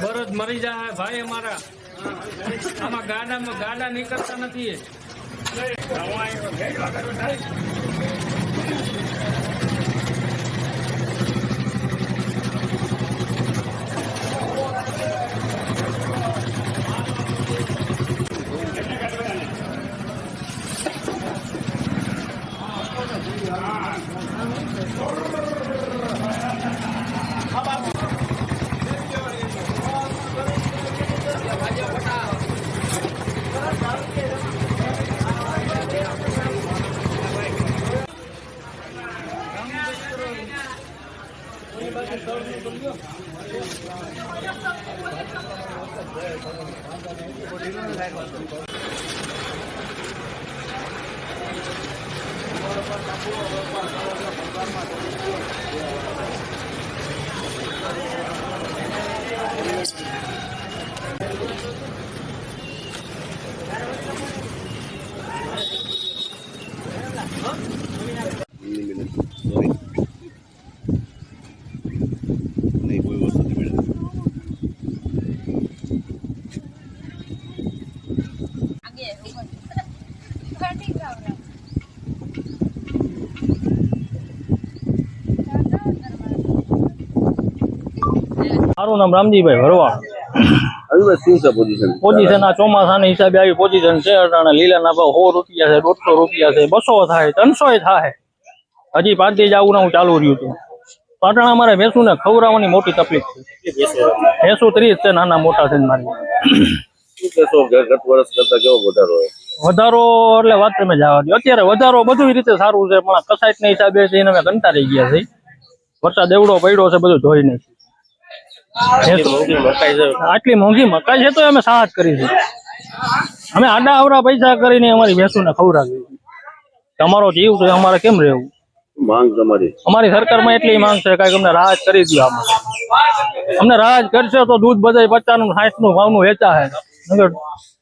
બરદ મરી જાય ભાઈ અમારા આમાં ગાડા નીકળતા નથી મારું નામ રામજીભાઈ ભરવાડ। પોઝિશન આ ચોમાસાના હિસાબે આવી પોઝિશન છે। અટાણે લીલાના ભાવ 100 રૂપિયા છે, 150 રૂપિયા છે, 200 થાય, 300 થાય। હજી 5 દી જવું હું ચાલુ રહ્યું હતું। અટાણે અમારે ભેંસું ને ખવડાવવાની મોટી તકલીફ છે। ભેંસું 30 છે, નાના મોટા છે મારી। વધારો એટલે વાત તમે જવા દો। અત્યારે વધારો બધી રીતે સારું છે, પણ કસાઈટ ના હિસાબે અમે કંટાળી ગયા છે। વરસાદ એવડો પડ્યો છે, બધું ધોઈ નહીં। આટલી મોંઘી મકાઈ છે તો અમે સાહસ કરી છે। અમે આડા અવડા પૈસા કરીને અમારી ભેંસું ને ખવડાવી। તમારો જીવ છે, અમારે કેમ રહેવું? માંગ અમારી સરકારમાં એટલી માંગ છે કે અમને રાહત કરી દો। અમને રાહત કરશે તો દૂધ બધા 50 નું 60 નું ભાવનું વેચા છે।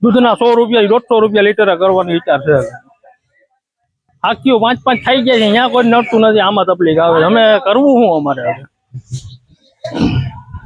દૂધના 100 રૂપિયા 150 રૂપિયા લીટર કરવાનો વિચાર છે। આખીઓ 5-5 થઈ ગયા છે, અહીંયા કોઈ નડતું નથી। આમાં તકલીફ આવે। અમે કરવું શું અમારે?